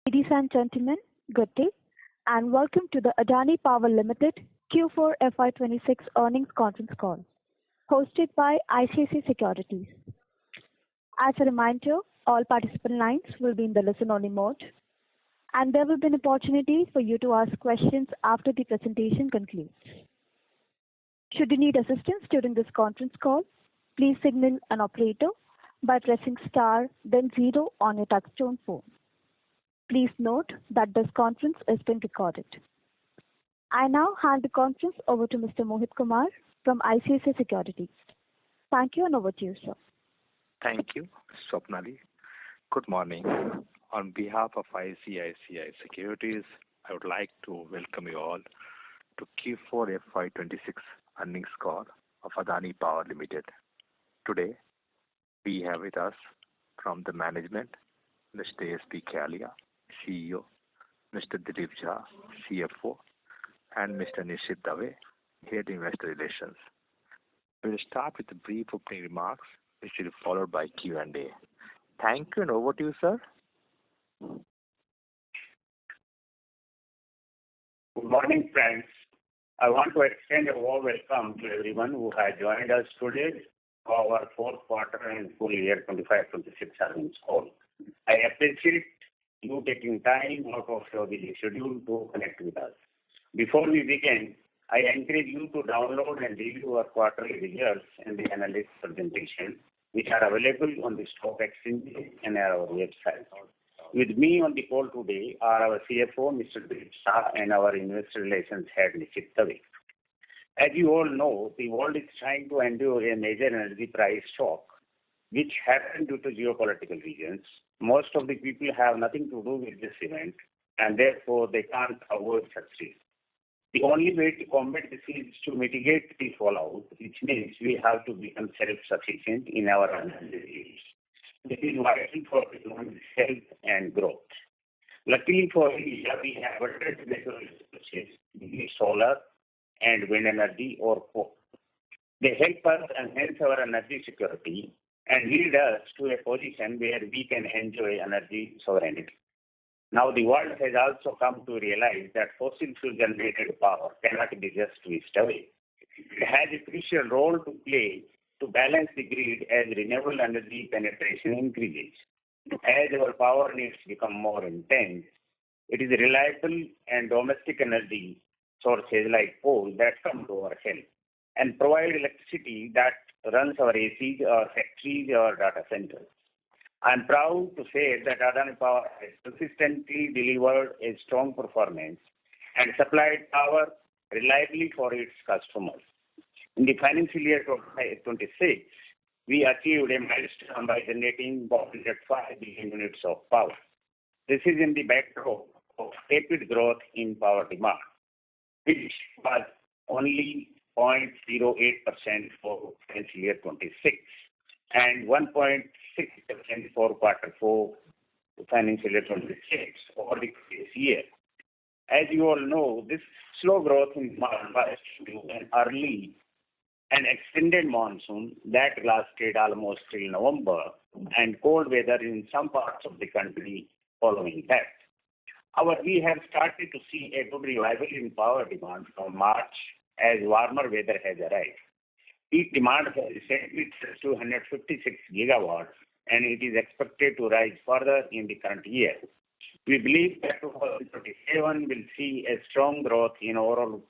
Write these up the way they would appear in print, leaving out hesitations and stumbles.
Ladies and gentlemen, good day, and welcome to the Adani Power Limited Q4 FY26 earnings conference call, hosted by ICICI Securities. As a reminder, all participant lines will be in the listen-only mode, and there will be an opportunity for you to ask questions after the presentation concludes. Should you need assistance during this conference call, please signal an operator by pressing star then zero on your touchtone phone. Please note that this conference is being recorded. I now hand the conference over to Mr. Mohit Kumar from ICICI Securities. Thank you, and over to you, sir. Thank you, Swapnali. Good morning. On behalf of ICICI Securities, I would like to welcome you all to Q4 FY26 earnings call of Adani Power Limited. Today, we have with us from the management, Mr. S.P. Kalia, CEO, Mr. Dilip Jha, CFO, and Mr. Nishit Dave, Head Investor Relations. We will start with a brief opening remarks, which will be followed by Q&A. Thank you, and over to you, sir. Good morning, friends. I want to extend a warm welcome to everyone who has joined us today for our fourth quarter and full year 25-26 earnings call. I appreciate you taking time out of your busy schedule to connect with us. Before we begin, I encourage you to download and review our quarterly results and the analyst presentation, which are available on the stock exchange and our website. With me on the call today are our CFO, Mr. Dilip Jha, and our Investor Relations Head, Nishit Dave. As you all know, the world is trying to endure a major energy price shock, which happened due to geopolitical reasons. Most of the people have nothing to do with this event, and therefore they can't avoid such risks. The only way to combat this is to mitigate the fallout, which means we have to become self-sufficient in our energy needs. This is vital for economic health and growth. Luckily for India, we have abundant natural resources, be it solar and wind energy or coal. They help us enhance our energy security and lead us to a position where we can enjoy energy sovereignty. Now, the world has also come to realize that fossil fuel generated power cannot be just whisked away. It has a crucial role to play to balance the grid as renewable energy penetration increases. As our power needs become more intense, it is reliable and domestic energy sources like coal that come to our help and provide electricity that runs our ACs or factories or data centers. I am proud to say that Adani Power has consistently delivered a strong performance and supplied power reliably for its customers. In the financial year 2026, we achieved a milestone by generating 105 billion units of power. This is in the backdrop of rapid growth in power demand, which was only 0.08% for financial year 26 and 1.6% for quarter 4 financial year 26 over the previous year. As you all know, this slow growth in demand was due to an early and extended monsoon that lasted almost till November and cold weather in some parts of the country following that. However, we have started to see a good revival in power demand from March as warmer weather has arrived. Peak demand has recently touched 256 gigawatts, and it is expected to rise further in the current year. We believe that 2027 will see a strong growth in overall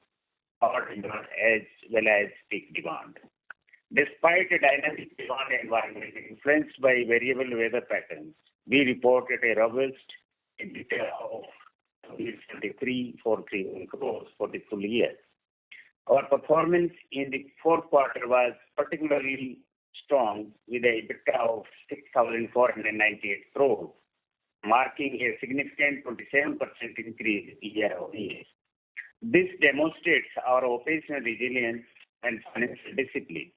power demand as well as peak demand. Despite a dynamic demand environment influenced by variable weather patterns, we reported a robust EBITDA of 23,431 crores for the full year. Our performance in the fourth quarter was particularly strong with an EBITDA of 6,498 crores, marking a significant 27% increase year-over-year. This demonstrates our operational resilience and financial discipline.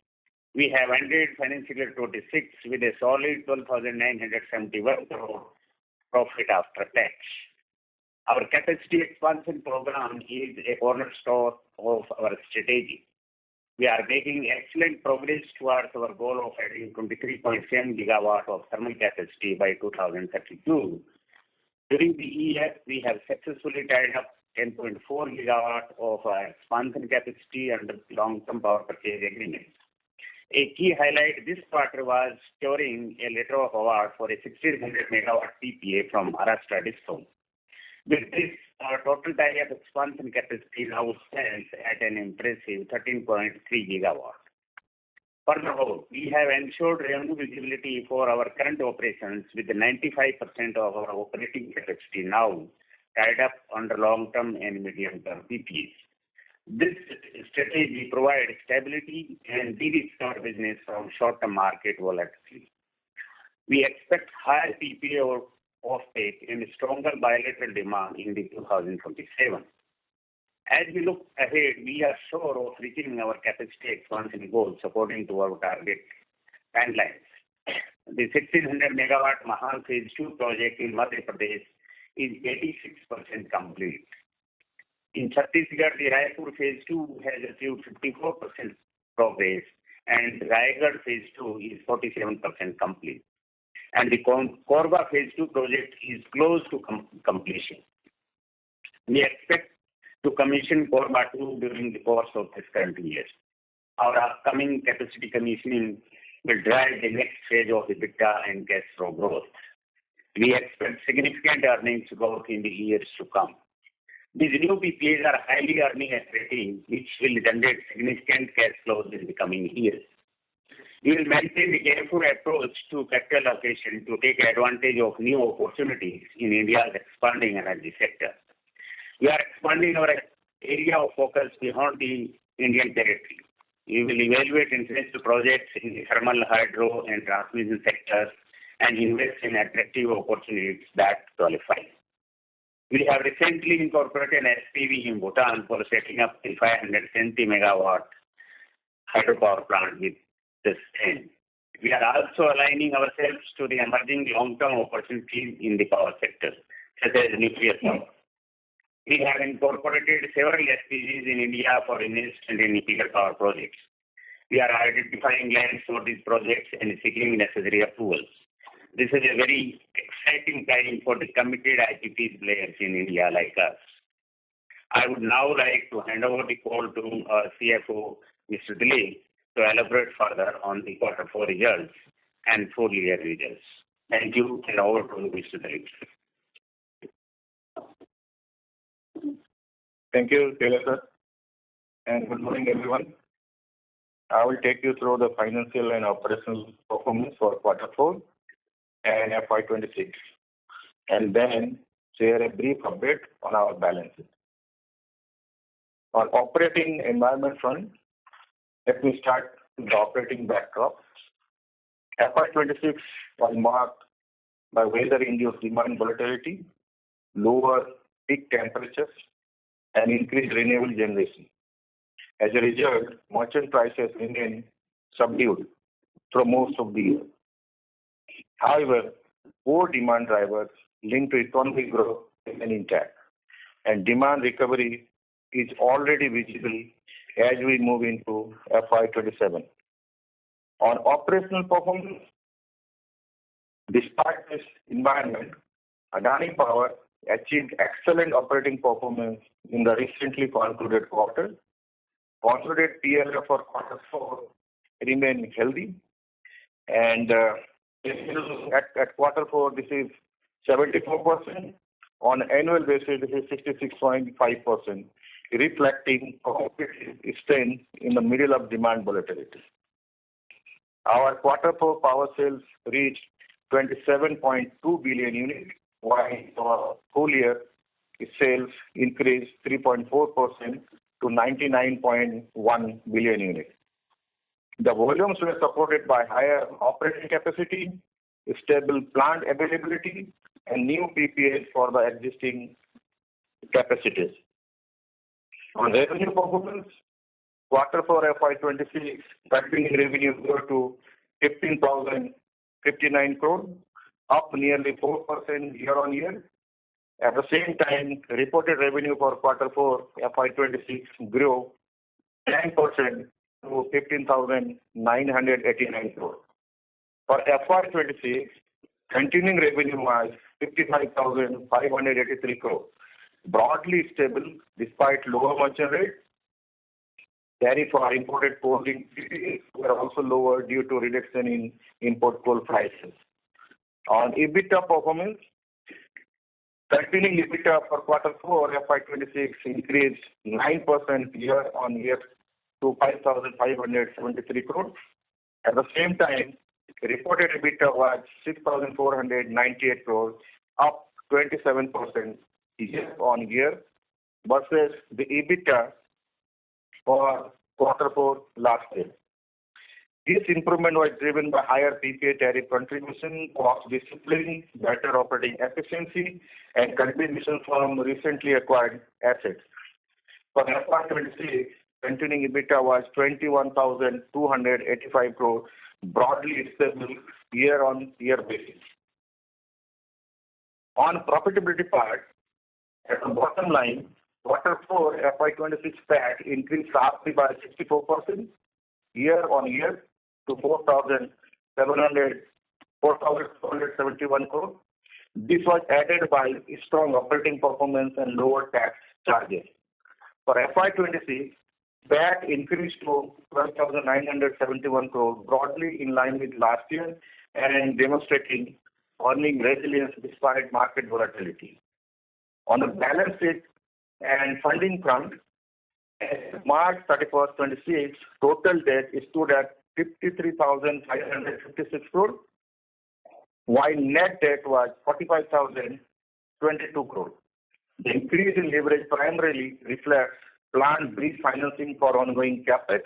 We have ended financial year 26 with a solid 12,971 crore profit after tax. Our capacity expansion program is a cornerstone of our strategy. We are making excellent progress towards our goal of adding 23.7 gigawatt of thermal capacity by 2032 During the year, we have successfully tied up 10.4 gigawatt of expansion capacity under long-term power purchase agreements. A key highlight this quarter was securing a letter of award for a 1600 megawatt PPA from Maharashtra Discom. With this, our total tie-up expansion capacity now stands at an impressive 13.3 gigawatt. Furthermore, we have ensured revenue visibility for our current operations with 95% of our operating capacity now tied up under long-term and medium-term PPAs. This strategy provides stability and de-risks our business from short-term market volatility. We expect higher PPA offtake and stronger bilateral demand in 2027. As we look ahead, we are sure of reaching our capacity expansion goals according to our target timelines. The 1600 megawatt Mahan Phase 2 project in Madhya Pradesh is 86% complete. In Chhattisgarh, the Raipur Phase 2 has achieved 54% progress, and Raigad Phase 2 is 47% complete. And the Korba Phase 2 project is close to completion. We expect to commission Korba 2 during the course of this current year. Our upcoming capacity commissioning will drive the next phase of EBITDA and cash flow growth. We expect significant earnings growth in the years to come. These new PPAs are highly earning accretive, which will generate significant cash flows in the coming years. We will maintain a careful approach to capital allocation to take advantage of new opportunities in India's expanding energy sector. We are expanding our area of focus beyond the Indian territory. We will evaluate international projects in the thermal, hydro, and transmission sectors and invest in attractive opportunities that qualify. We have recently incorporated an SPV in Bhutan for setting up a 570 megawatt hydropower plant with this aim. We are also aligning ourselves to the emerging long-term opportunities in the power sector, such as nuclear power. We have incorporated several SPVs in India for investment in nuclear power projects. We are identifying lands for these projects and seeking necessary approvals. This is a very exciting time for the committed IPP players in India like us. I would now like to hand over the call to our CFO, Mr. Dilip, to elaborate further on the Q4 results and full year results. Thank you, and over to Mr. Dilip. Thank you, Taylor sir, and good morning, everyone. I will take you through the financial and operational performance for Q4 and FY26, and then share a brief update on our balances. On operating environment front, let me start with the operating backdrop. FY26 was marked by weather-induced demand volatility, lower peak temperatures, and increased renewable generation. As a result, merchant prices remain subdued through most of the year. However, core demand drivers linked to economic growth remain intact, and demand recovery is already visible as we move into FY27. On operational performance, despite this environment, Adani Power achieved excellent operating performance in the recently concluded quarter. Consolidated PLF for Q4 remained healthy, and at Q4 this is 74%. On an annual basis, this is 66.5%, reflecting competitive strength in the middle of demand volatility. Our Q4 power sales reached 27.2 billion units, while our full year sales increased 3.4% to 99.1 billion units. The volumes were supported by higher operating capacity, stable plant availability, and new PPAs for the existing capacities. On revenue performance, Q4 FY26 continuing revenue grew to 15,059 crore, up nearly 4% year-on-year. At the same time, reported revenue for Q4 FY26 grew 10% to 15,989 crore. For FY26, continuing revenue was 55,583 crore, broadly stable despite lower merchant rate. Tariff for imported coal were also lower due to reduction in import coal prices. On EBITDA performance, continuing EBITDA for Q4 FY26 increased 9% year-on-year to 5,573 crore. At the same time, reported EBITDA was 6,498 crore, up 27% year-on-year versus the EBITDA for Q4 last year. This improvement was driven by higher PPA tariff contribution, cost discipline, better operating efficiency, and contribution from recently acquired assets. For FY26, continuing EBITDA was 21,285 crore, broadly stable year-on-year basis. On profitability part, at the bottom line, Q4 FY26 PAT increased sharply by 64% year-on-year to 4,471 crore. This was aided by strong operating performance and lower tax charges. For FY26, PAT increased to 12,971 crore, broadly in line with last year and demonstrating earning resilience despite market volatility. On the balance sheet and funding front, at March 31st, 26, total debt stood at 53,556 crore, while net debt was 45,022 crore. The increase in leverage primarily reflects planned bridge financing for ongoing capex.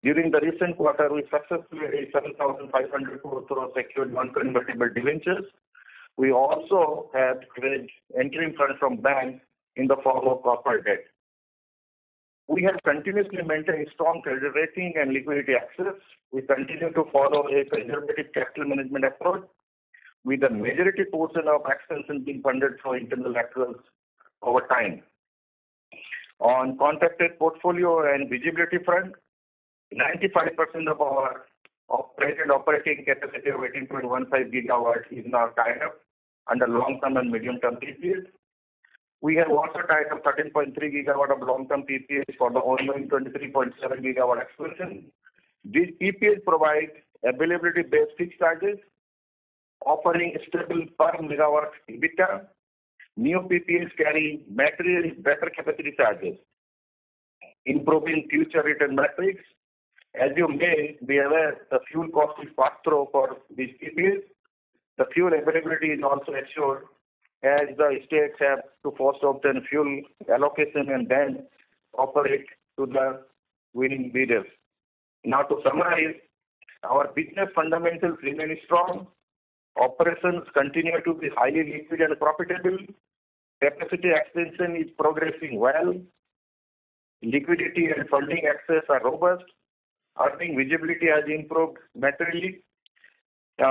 During the recent quarter, we successfully raised 7,500 crore through secured non-convertible debentures. We also have raised interim funds from banks in the form of corporate debt. We have continuously maintained strong credit rating and liquidity access. We continue to follow a conservative capital management approach, with the majority portion of expansion being funded through internal accruals over time. On contracted portfolio and visibility front, 95% of our operating capacity of 18.15 gigawatts is now tied up under long-term and medium-term PPAs. We have also tied up 13.3 gigawatt of long-term PPAs for the ongoing 23.7 gigawatt expansion. These PPAs provide availability-based fixed charges, offering stable per megawatt EBITDA. New PPAs carry materially better capacity charges, improving future return metrics. As you may be aware, the fuel cost is passed through for these PPAs. The fuel availability is also assured, as the states have to first obtain fuel allocation and then offer it to the winning bidders. Now, to summarize, our business fundamentals remain strong. Operations continue to be highly liquid and profitable. Capacity extension is progressing well. Liquidity and funding access are robust. Earning visibility has improved materially.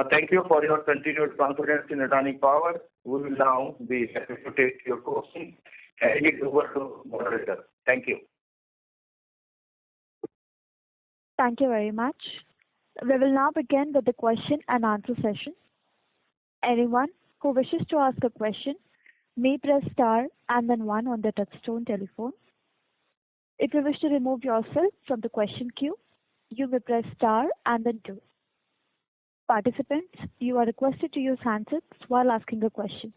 Thank you for your continued confidence in Adani Power. We will now be happy to take your questions. Hand it over to moderator. Thank you. Thank you very much. We will now begin with the question and answer session. Anyone who wishes to ask a question may press star and then 1 on the touchtone telephone. If you wish to remove yourself from the question queue, you may press star and then 2. Participants, you are requested to use handsets while asking a question.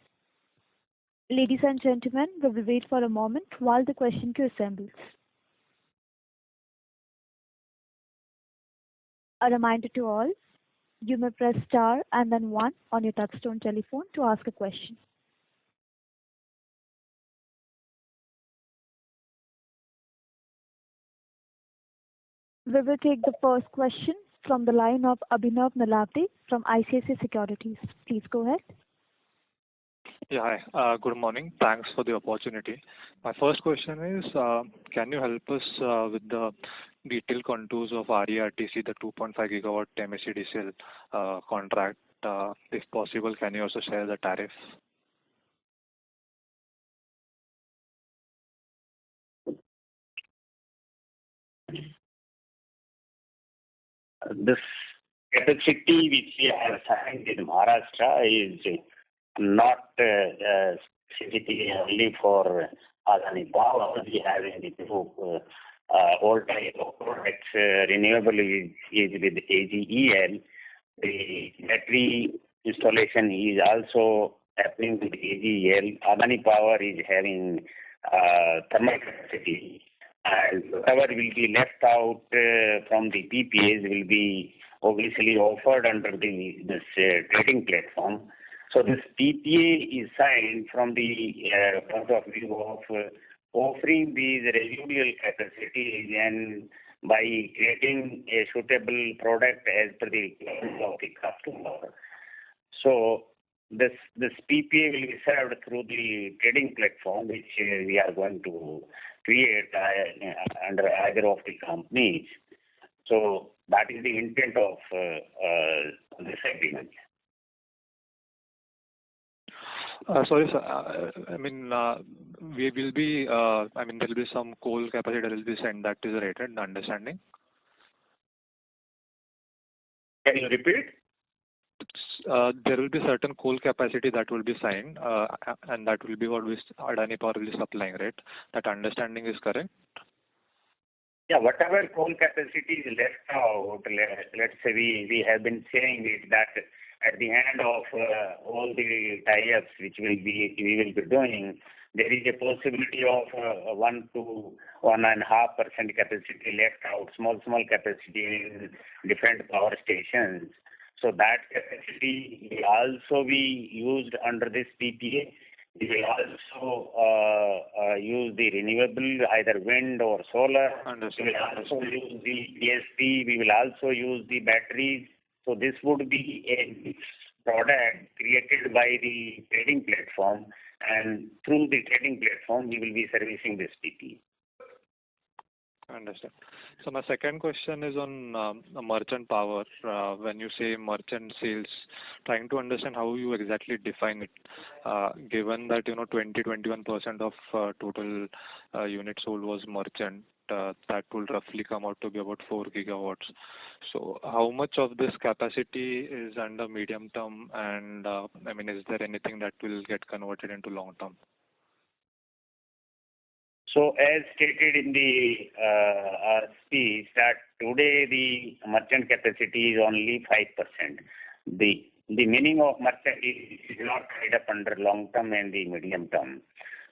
Ladies and gentlemen, we will wait for a moment while the question queue assembles. A reminder to all, you may press star and then 1 on your touchtone telephone to ask a question. We will take the first question from the line of Abhinav Nalate from ICICI Securities. Please go ahead. Yeah, hi. Good morning. Thanks for the opportunity. My first question is, can you help us with the detailed contours of RERTC, the 2.5 gigawatt MSEDCL contract? If possible, can you also share the tariff? This capacity which we have signed in Maharashtra is not specifically only for Adani Power. We have in the group all type of products. Renewable is with AGEL. The battery installation is also happening with AGEL. Adani Power is having thermal capacity, and whatever will be left out from the PPAs will be obviously offered under this trading platform. So this PPA is signed from the point of view of offering these residual capacities and by creating a suitable product as per the requirement of the customer. So this PPA will be served through the trading platform, which we are going to create under either of the companies. So that is the intent of this agreement. Sorry, sir. We will be. There will be some coal capacity that will be sent. That is rated. Understanding. Can you repeat? There will be certain coal capacity that will be signed, and that will be what Adani Power will be supplying, right? That understanding is correct? Yeah, whatever coal capacity is left out, let's say we have been saying it that at the end of all the tie-ups which we will be doing, there is a possibility of 1 to 1.5% capacity left out, small capacity in different power stations. So that capacity will also be used under this PPA. We will also use the renewable, either wind or solar. Understood. We will also use the PSP. We will also use the batteries. So this would be a mixed product created by the trading platform, and through the trading platform, we will be servicing this PPA. Understand. So my second question is on merchant power. When you say merchant sales, trying to understand how you exactly define it, given that 20-21% of total units sold was merchant, that will roughly come out to be about 4 gigawatts. So how much of this capacity is under medium term, and is there anything that will get converted into long term? So as stated in the speech, that today the merchant capacity is only 5%. The meaning of merchant is not tied up under long term and the medium term.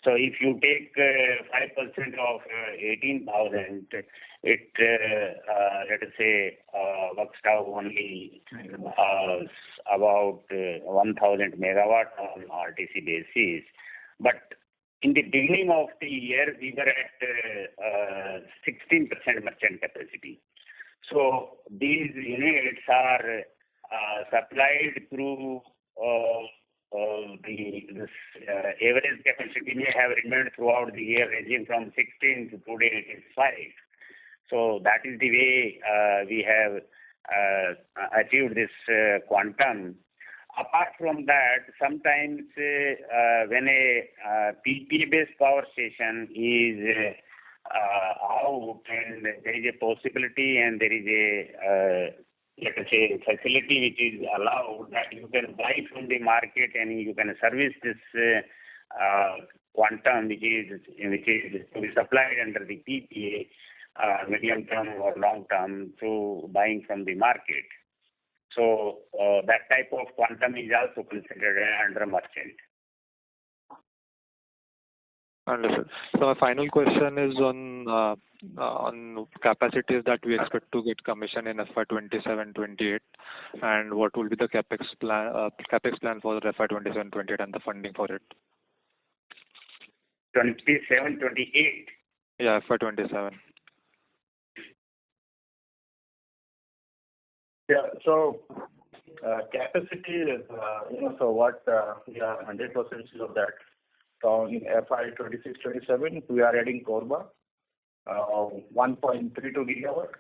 So if you take 5% of 18,000, it let us say works out only about 1,000 megawatt on RTC basis. But in the beginning of the year, we were at 16% merchant capacity. So these units are supplied through this average capacity may have remained throughout the year, ranging from 16 to today it is 5. So that is the way we have achieved this quantum. Apart from that, sometimes when a PPA-based power station is out, and there is a possibility and there is a let us say facility which is allowed, that you can buy from the market and you can service this quantum which is to be supplied under the PPA, medium term or long term, through buying from the market. So that type of quantum is also considered under merchant. Understood. So my final question is on capacities that we expect to get commissioned in FY27-28, and what will be the capex plan for the FY27-28 and the funding for it? 27-28. Yeah, FY27. Yeah. So capacity is so what we are 100% sure of that. So in FY26-27, we are adding Korba, 1.32 gigawatt.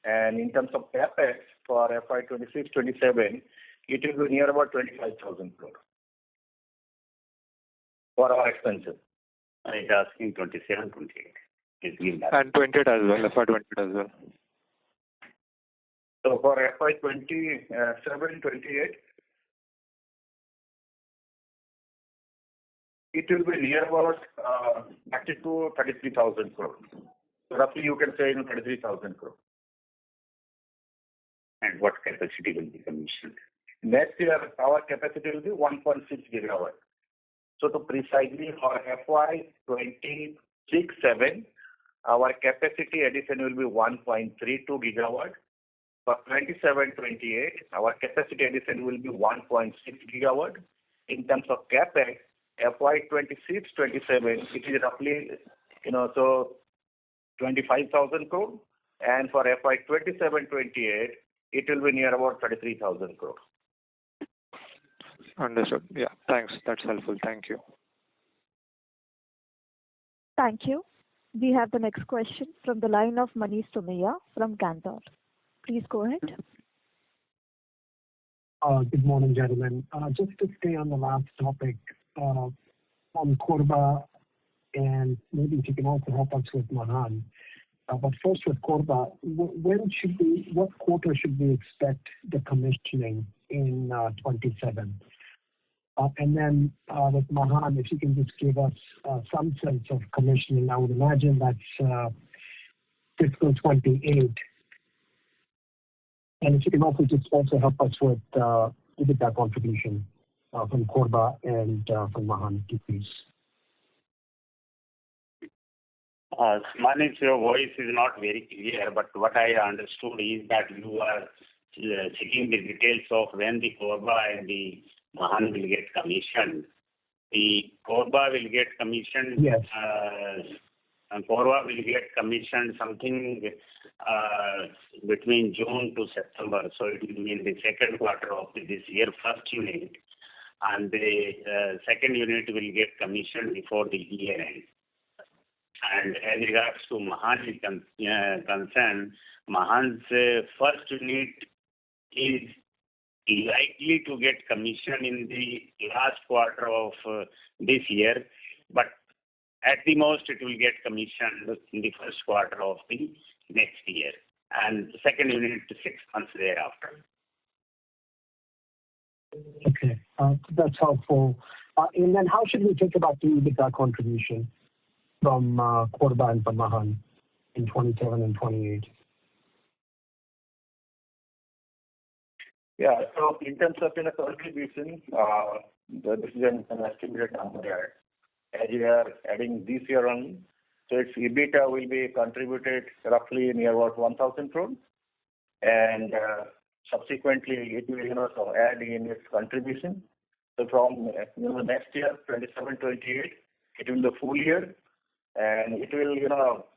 And in terms of capex for FY26-27, it will be near about 25,000 crore for our expenses. I was asking 27-28. And 28 as well, FY28 as well. So for FY27-28, it will be near about 30 to 33,000 crore. So roughly you can say 33,000 crore. And what capacity will be commissioned? Next year, our capacity will be 1.6 gigawatt. So to precisely for FY26-7, our capacity addition will be 1.32 gigawatt. For 27-28, our capacity addition will be 1.6 gigawatt. In terms of capex, FY26-27, it is roughly, so 25,000 crore. And for FY27-28, it will be near about 33,000 crore. Understood. Yeah, thanks. That's helpful. Thank you. Thank you. We have the next question from the line of Manish Somaiya from Cantor. Please go ahead. Good morning, gentlemen. Just to stay on the last topic on Korba, and maybe if you can also help us with Mahan. But first with Korba, what quarter should we expect the commissioning in 27? And then with Mahan, if you can just give us some sense of commissioning. I would imagine that's fiscal 28. And if you can also just help us with EBITDA contribution from Korba and from Mahan, please. Manish, your voice is not very clear, but what I understood is that you are seeking the details of when the Korba and the Mahan will get commissioned. The Korba will get commissioned. Yes. And Korba will get commissioned something between June to September. So it will be in the second quarter of this year, first unit. And the second unit will get commissioned before the year end. And as regards to Mahan is concerned, Mahan's first unit is likely to get commissioned in the last quarter of this year, but at the most it will get commissioned in the first quarter of the next year, and the second unit 6 months thereafter. Okay, that's helpful. And then how should we think about the EBITDA contribution from Korba and from Mahan in 27 and 28? Yeah, so in terms of contribution, this is an estimated number there. As we are adding this year only, so its EBITDA will be contributed roughly near about 1,000 crore, and subsequently it will so add in its contribution. So from next year 27-28, it will be the full year, and it will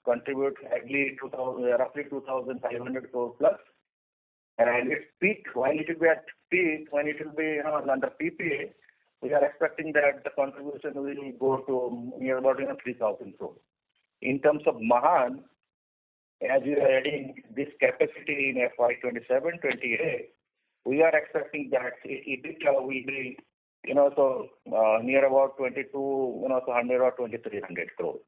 contribute roughly 2,500 crore plus. And its peak, when it will be at peak, when it will be under PPA, we are expecting that the contribution will go to near about 3,000 crore. In terms of Mahan, as we are adding this capacity in FY27-28, we are expecting that EBITDA will be so near about 2,200 or 2,300 crore.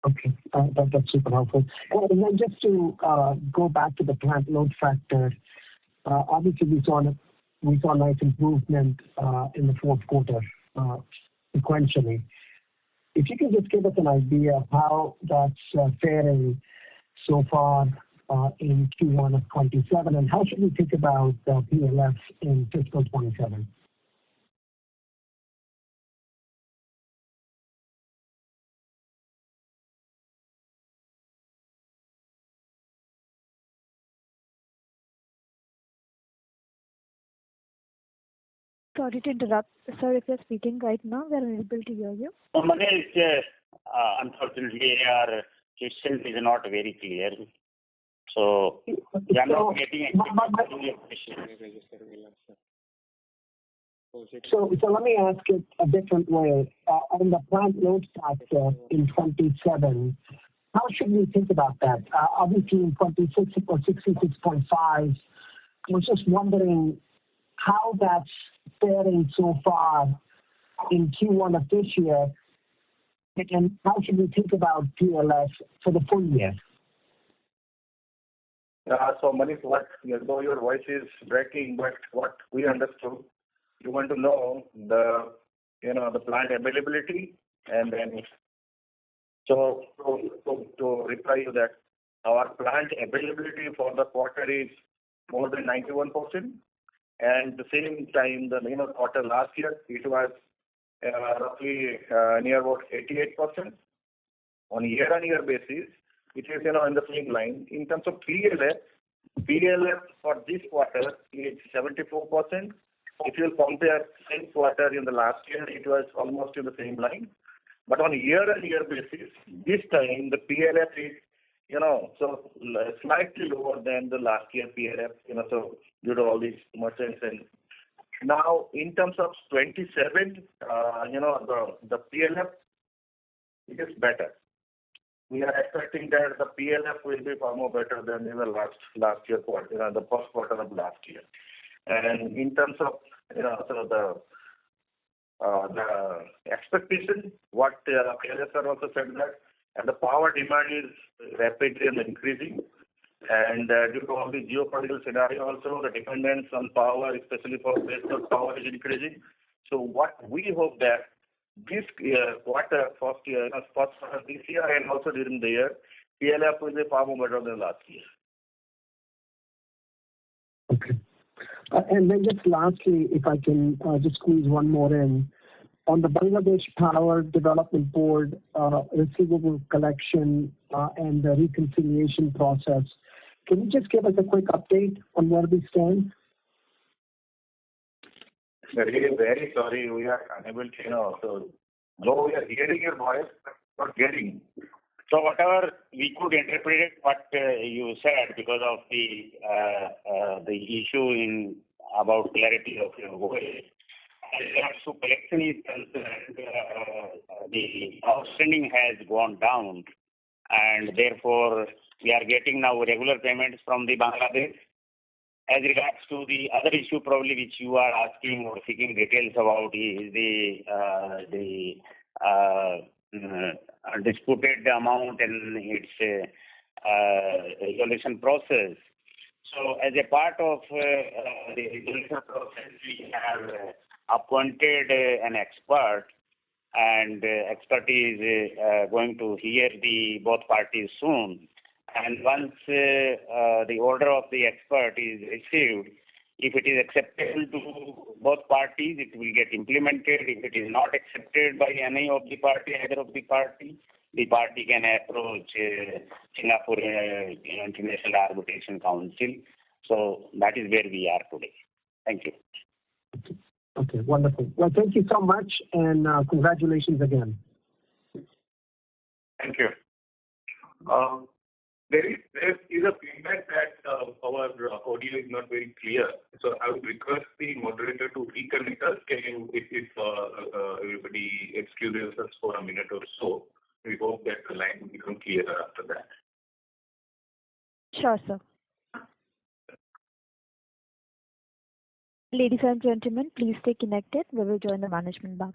Okay, that's super helpful. And then just to go back to the plant load factor, obviously we saw a nice improvement in the fourth quarter sequentially. If you can just give us an idea of how that's faring so far in Q1 of 27, and how should we think about PLF in fiscal 27? Sorry to interrupt. Sir, if you're speaking right now, we are unable to hear you. Manish, unfortunately, our question is not very clear. So, we are not getting your question. So let me ask it a different way. On the plant load factor in 27, how should we think about that? Obviously in 26 it was 66.5. I was just wondering how that's faring so far in Q1 of this year, and how should we think about PLF for the full year? So Manish, though your voice is breaking, but what we understood you want to know the plant availability, and then to reply you that our plant availability for the quarter is more than 91%, and the same time the quarter last year it was roughly near about 88%. On year-on-year basis, it is in the same line. In terms of PLF for this quarter is 74%. If you compare same quarter in the last year, it was almost in the same line. But on year-on-year basis, this time the PLF is slightly lower than the last year PLF. So due to all these merchants. And now in terms of 27, the PLF, it is better. We are expecting that the PLF will be far more better than in the last year quarter, the first quarter of last year. And in terms of the expectation, what sir also said that, and the power demand is rapidly increasing, and due to all the geopolitical scenario also, the dependence on power, especially for baseload power, is increasing. So what we hope that this quarter, first quarter this year and also during the year, PLF will be far more better than last year. Okay. And then just lastly, if I can just squeeze one more in. On the Bangladesh Power Development Board receivable collection and the reconciliation process, can you just give us a quick update on where we stand? Really very sorry, we are unable to, so though we are hearing your voice, but not getting. So whatever we could interpret what you said because of the issue in about clarity of your voice. So collection is concerned, the outstanding has gone down, and therefore we are getting now regular payments from the Bangladesh. As regards to the other issue probably which you are asking or seeking details about is the disputed amount and its resolution process. So as a part of the resolution process, we have appointed an expert, and expert is going to hear the both parties soon. And once the order of the expert is received, if it is acceptable to both parties, it will get implemented. If it is not accepted by any of the party, either of the party can approach Singapore International Arbitration Council. So that is where we are today. Thank you. Okay, wonderful. Well, thank you so much, and congratulations again. Thank you. There is a feedback that our audio is not very clear. So I would request the moderator to reconnect us. Can you, if everybody excuses us for a minute or so, we hope that the line will become clearer after that. Sure, sir. Ladies and gentlemen, please stay connected. We will join the management back.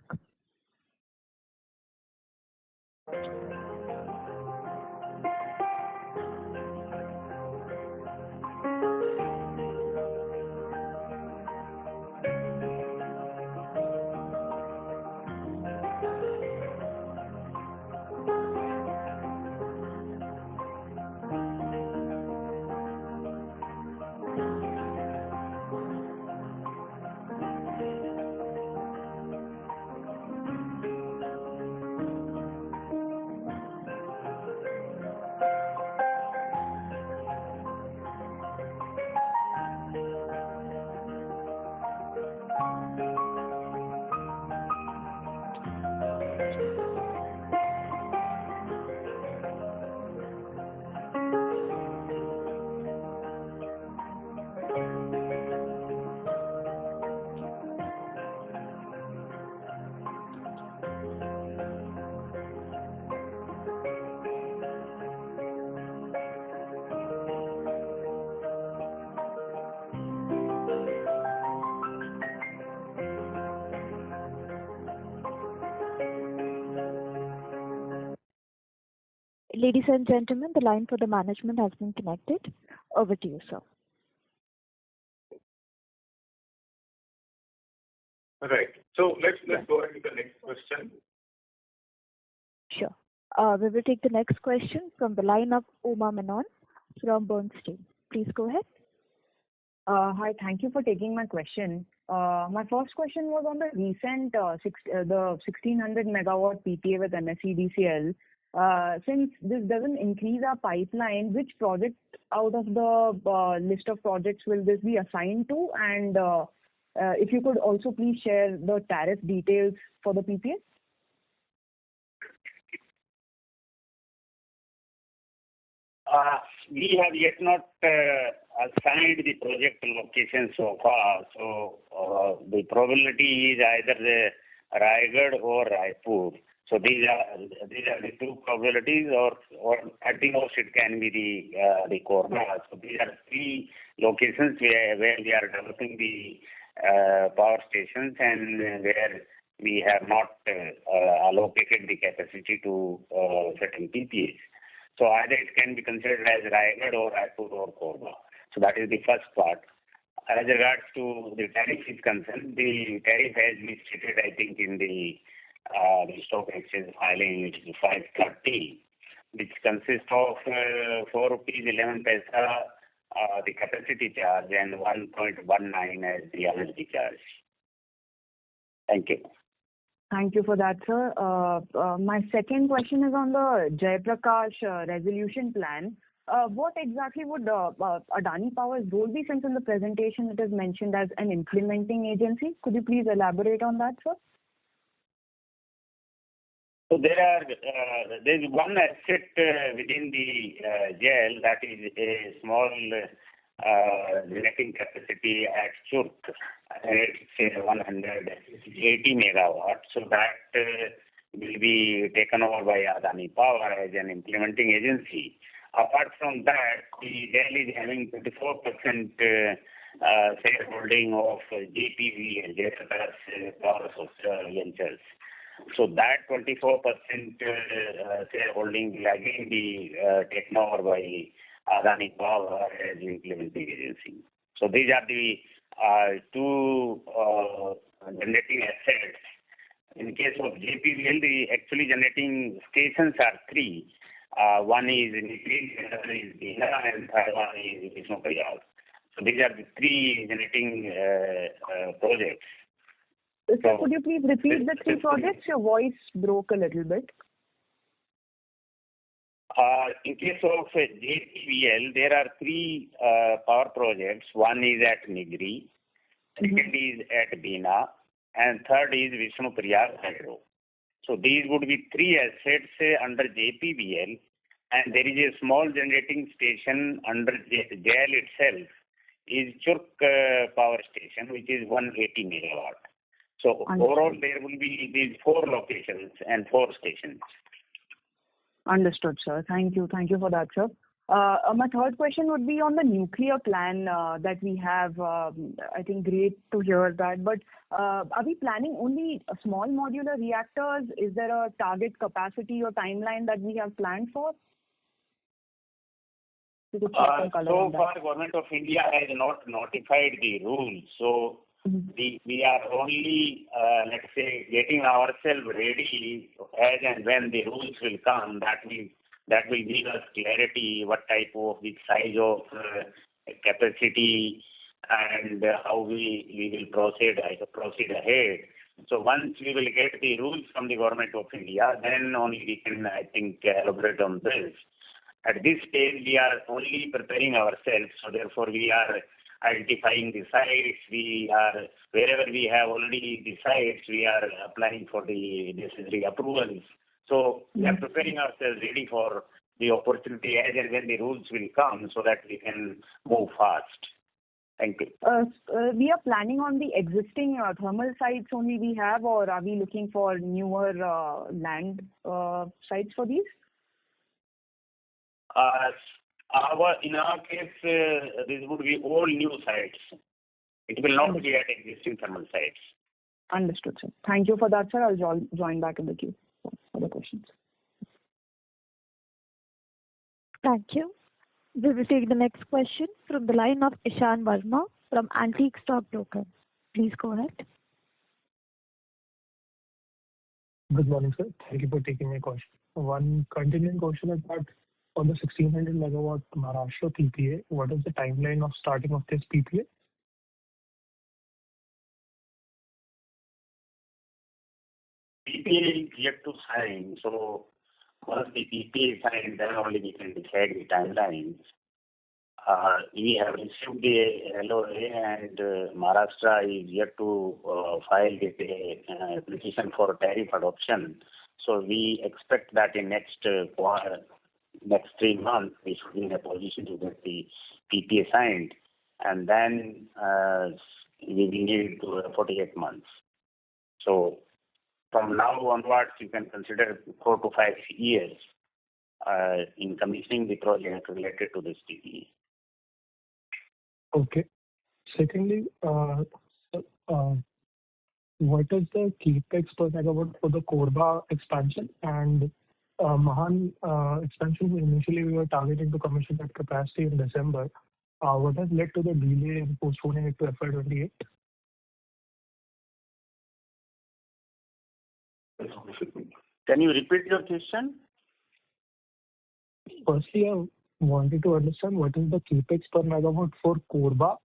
Ladies and gentlemen, the line for the management has been connected. Over to you, sir. Right. So let's go ahead with the next question. Sure. We will take the next question from the line of Uma Menon from Bernstein. Please go ahead. Hi, thank you for taking my question. My first question was on the recent the 1600 megawatt PPA with MSEDCL. Since this doesn't increase our pipeline, which project out of the list of projects will this be assigned to? And if you could also please share the tariff details for the PPA. We have yet not assigned the project location so far. So the probability is either the Raigad or Raipur. So these are the two probabilities, or at the most it can be the Korba. So these are three locations where we are developing the power stations and where we have not allocated the capacity to certain PPAs. So either it can be considered as Raigad or Raipur or Korba. So that is the first part. As regards to the tariff is concerned, the tariff has been stated, I think, in the stock exchange filing, which is 530, which consists of 4 rupees 11 paisa the capacity charge and 1.19 as the energy charge. Thank you. Thank you for that, sir. My second question is on the Jayaprakash resolution plan. What exactly would Adani Power's role be, since in the presentation it is mentioned as an implementing agency? Could you please elaborate on that, sir? So there's one asset within the jail, that is a small generating capacity at Churk. It's 180 megawatts. So that will be taken over by Adani Power as an implementing agency. Apart from that, the jail is having 24% shareholding of JPV and Jayaprakash Power Ventures. So that 24% shareholding will again be taken over by Adani Power as the implementing agency. So these are the two generating assets. In case of JPVL, the actually generating stations are three. One is Nigri, another is Bina, and third one is Vishnupayal. So these are the three generating projects. Sir, could you please repeat the three projects? Your voice broke a little bit. In case of JPVL, there are three power projects. One is at Nigri, second is at Bina, and third is Vishnupayal Hydro. So these would be three assets under JPVL, and there is a small generating station under jail itself, is Churk Power Station, which is 180 megawatt. So overall, there will be these four locations and four stations. Understood, sir. Thank you. Thank you for that, sir. My third question would be on the nuclear plan that we have. I think great to hear that. But are we planning only small modular reactors? Is there a target capacity or timeline that we have planned for? So far, the Government of India has not notified the rules. So we are only, let's say, getting ourselves ready as and when the rules will come. That will give us clarity what type of, which size of capacity and how we will proceed ahead. So once we will get the rules from the Government of India, then only we can, I think, elaborate on this. At this stage, we are only preparing ourselves. So therefore, we are identifying the sites. We are, wherever we have already the sites, we are applying for the necessary approvals. So we are preparing ourselves ready for the opportunity as and when the rules will come, so that we can move fast. Thank you. We are planning on the existing thermal sites only we have, or are we looking for newer land sites for these? In our case, this would be all new sites. It will not be at existing thermal sites. Understood, sir. Thank you for that, sir. I'll join back in the queue for other questions. Thank you. We will take the next question from the line of Ishan Verma from Antique Stock Broker. Please go ahead. Good morning, sir. Thank you for taking my question. One continuing question is that on the 1,600 megawatt Maharashtra PPA, what is the timeline of starting of this PPA? PPA is yet to sign, so once the PPA is signed, then only we can decide the timelines. We have received the LOA and Maharashtra is yet to file the application for tariff adoption. So we expect that in next 3 months we should be in a position to get the PPA signed, and then we will need 48 months. So from now onwards, you can consider 4 to 5 years in commissioning the project related to this PPA. Okay. Secondly, what is the capex per megawatt for the Korba expansion and Mahan expansion? Initially, we were targeting to commission that capacity in December. What has led to the delay in postponing it to FY28? Can you repeat your question? Firstly, I wanted to understand what is the capex per megawatt for Korba,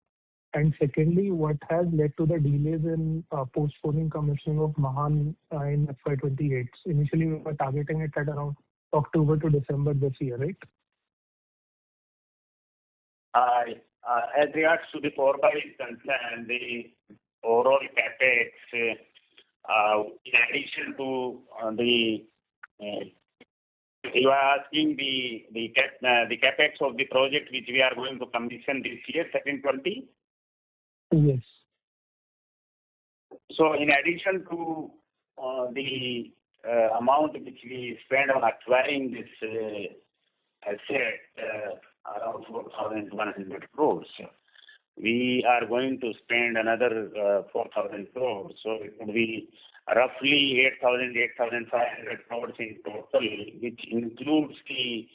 and secondly, what has led to the delays in postponing commissioning of Mahan in FY28? Initially, we were targeting it at around October to December this year, right? As regards to the Korba is concerned, the overall capex, in addition to you are asking the capex of the project which we are going to commission this year, 2020? Yes. So in addition to the amount which we spend on acquiring this asset, around 4,100 crores, we are going to spend another 4,000 crores. So it would be roughly 8,500 crores in total, which includes the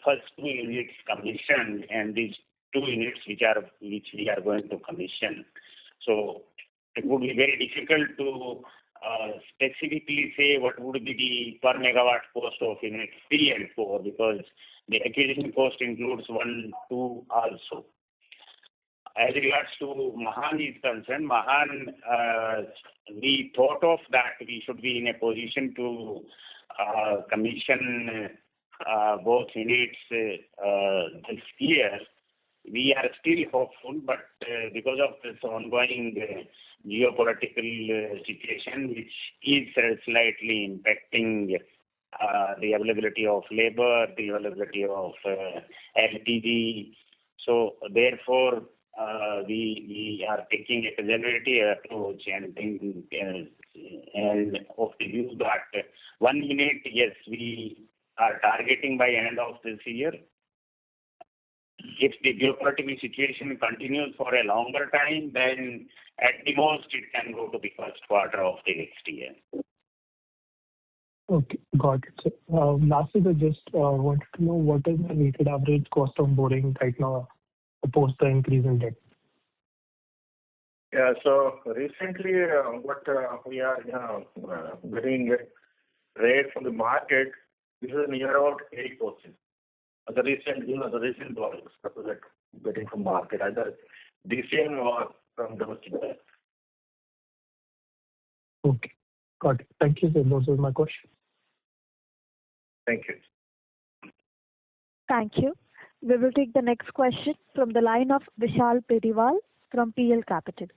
first 2 units commissioned and these 2 units which we are going to commission. So it would be very difficult to specifically say what would be the per megawatt cost of units 3 and 4, because the acquisition cost includes 1, 2 also. As regards to Mahan is concerned, Mahan, we thought of that we should be in a position to commission both units this year. We are still hopeful, but because of this ongoing geopolitical situation, which is slightly impacting the availability of labor, the availability of LPG, so therefore we are taking a conservative approach and thinking and of the view that 1 unit, yes, we are targeting by end of this year. If the geopolitical situation continues for a longer time, then at the most it can go to the first quarter of the next year. Okay, got it. So, lastly, I just wanted to know what is the weighted average cost of borrowing right now post the increase in debt? Yeah, so recently what we are getting rate from the market, this is near about 8%. The recent borrowings that we are getting from market, either DCM or from domestic bank. Okay, got it. Thank you, sir. Those are my questions. Thank you. Thank you. We will take the next question from the line of Vishal Periwal from PL Capital.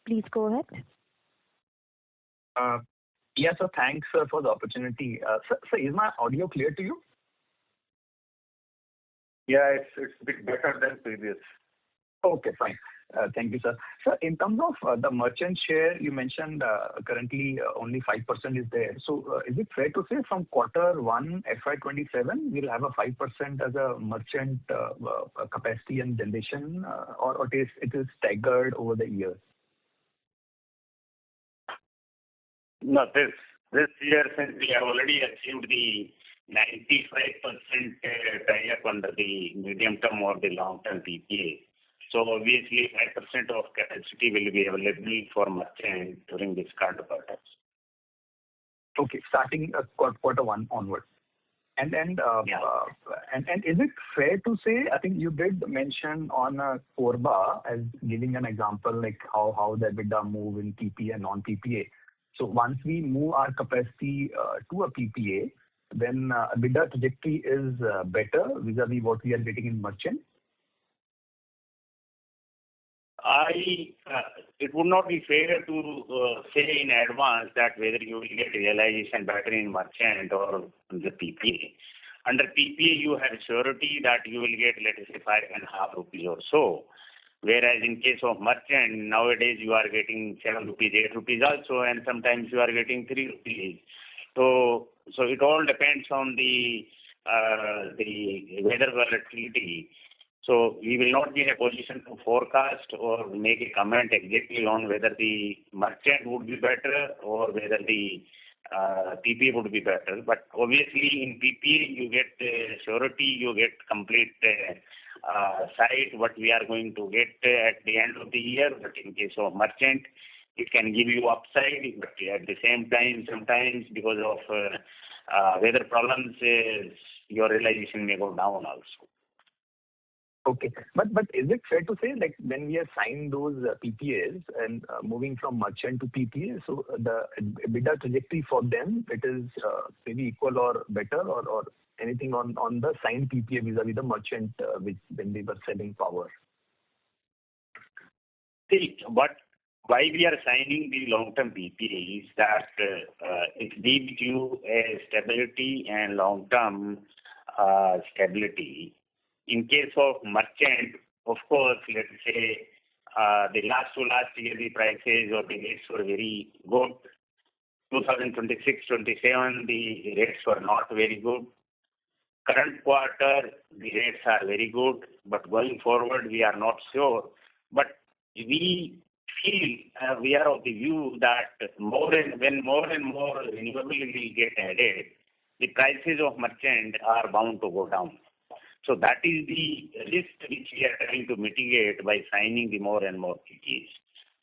Please go ahead. Yes, sir. Thanks for the opportunity. Sir, is my audio clear to you? Yeah, it's a bit better than previous. Okay, fine. Thank you, sir. Sir, in terms of the merchant share, you mentioned currently only 5% is there. So is it fair to say from Q1 FY27, we'll have a 5% as a merchant capacity and generation, or it is staggered over the years? No, this year, since we have already achieved the 95% tie-up under the medium term or the long term PPA. So obviously 5% of capacity will be available for merchant during this current quarter. Okay, starting quarter one onwards. And is it fair to say, I think you did mention on Korba as giving an example like how the EBITDA move in PPA and non-PPA. So once we move our capacity to a PPA, then EBITDA trajectory is better vis-a-vis what we are getting in merchant. It would not be fair to say in advance that whether you will get realization better in merchant or the PPA. Under PPA, you have surety that you will get, let us say, 5.5 rupees or so. Whereas in case of merchant, nowadays you are getting 7 rupees, 8 rupees also, and sometimes you are getting 3 rupees. So it all depends on the weather volatility. So we will not be in a position to forecast or make a comment exactly on whether the merchant would be better or whether the PPA would be better. But obviously in PPA you get surety, you get complete sight what we are going to get at the end of the year. But in case of merchant, it can give you upside, but at the same time, sometimes because of weather problems, your realization may go down also. Okay. But is it fair to say, like when we have signed those PPAs and moving from merchant to PPA, so the EBITDA trajectory for them, it is maybe equal or better or anything on the signed PPA vis-a-vis the merchant which when they were selling power? See, but why we are signing the long-term PPA is that it gives you a stability and long-term stability. In case of merchant, of course, let's say the last year the prices or the rates were very good. 2026-27 the rates were not very good. Current quarter the rates are very good, but going forward we are not sure. But we feel we are of the view that when more and more renewable will get added, the prices of merchant are bound to go down. So that is the risk which we are trying to mitigate by signing the more and more PPAs.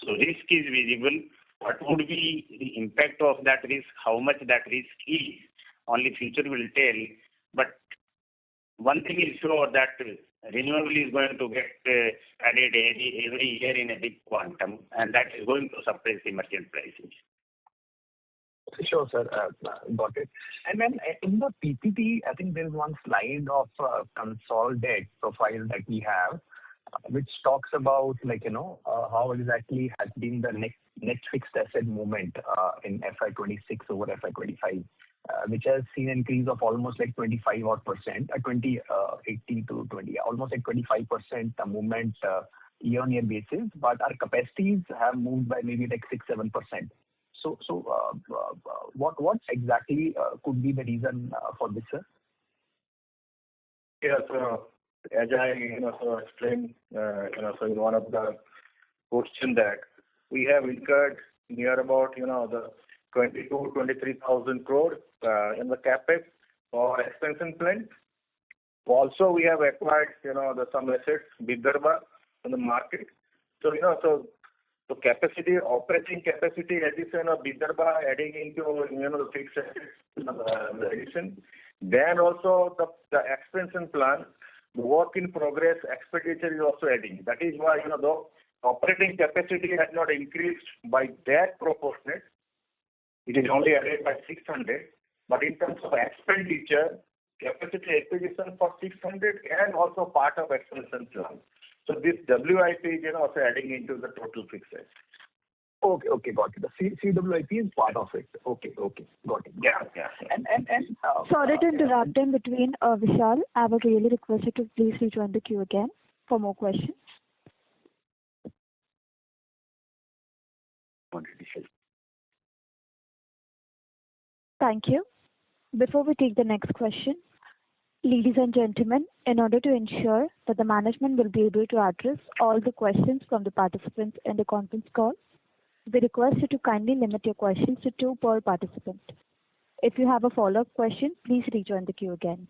So risk is visible. What would be the impact of that risk? How much that risk is? Only future will tell. But one thing is sure that renewable is going to get added every year in a big quantum, and that is going to suppress the merchant prices. Sure, sir. Got it. And then in the PPT, I think there is one slide of Concall debt profile that we have, which talks about how exactly has been the net fixed asset movement in FY26 over FY25, which has seen an increase of almost like 25 odd percent, 18 to 20, almost like 25% movement year-on-year basis, but our capacities have moved by maybe like 6-7%. So what exactly could be the reason for this, sir? Yes, as I explained, so in one of the question that we have incurred near about the 23,000 crore in the capex for expansion plan. Also, we have acquired some assets, Vidarbha, in the market. So so capacity, operating capacity addition of Vidarbha adding into the fixed assets addition. Then also the expansion plan, the work in progress expenditure is also adding. That is why the operating capacity has not increased by that proportionate. It is only added by 600. But in terms of expenditure, capacity acquisition for 600 and also part of expansion plan. So this WIP is also adding into the total fixed assets. Okay, got it. The CWIP is part of it. Okay, got it. Yeah. And sorry to interrupt in between, Vishal. I would really request you to please rejoin the queue again for more questions. Thank you. Before we take the next question, ladies and gentlemen, in order to ensure that the management will be able to address all the questions from the participants in the conference call, we request you to kindly limit your questions to 2 per participant. If you have a follow-up question, please rejoin the queue again.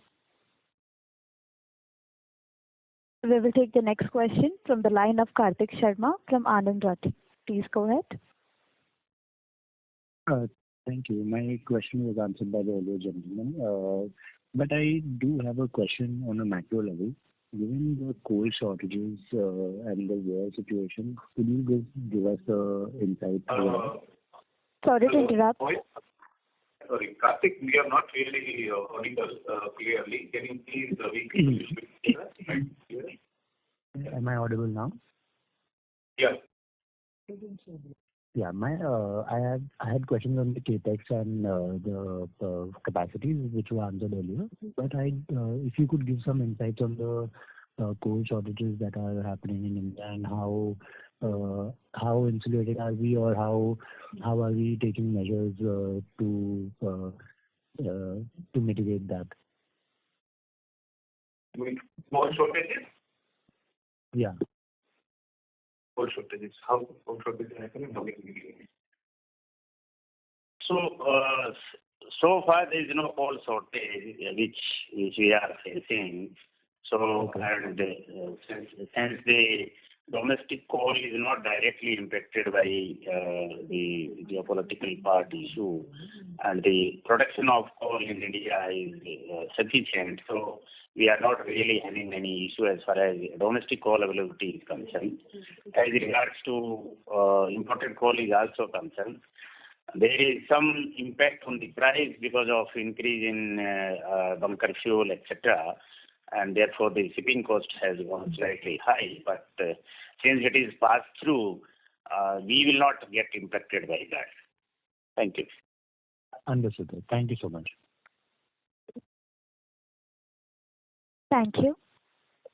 We will take the next question from the line of Kartik Sharma from Anand Rathi. Please go ahead. Thank you. My question was answered by the earlier gentleman. But I do have a question on a macro level. Given the coal shortages and the war situation, could you give us insight? Sorry to interrupt. Sorry, Karthik, we are not really audible clearly. Can you please repeat? Am I audible now? Yes. Yeah, I had questions on the capex and the capacities which were answered earlier. But if you could give some insights on the coal shortages that are happening in India and how insulated are we, or how are we taking measures to mitigate that? Coal shortages? Yeah. Coal shortages. How coal shortages are happening? So far there is no coal shortage which we are facing. So and since the domestic coal is not directly impacted by the geopolitical part issue, and the production of coal in India is sufficient, so we are not really having any issue as far as domestic coal availability is concerned. As regards to imported coal is also concerned, there is some impact on the price because of increase in bunker fuel, etc., and therefore the shipping cost has gone slightly high. But since it is passed through, we will not get impacted by that. Thank you. Understood. Thank you so much. Thank you.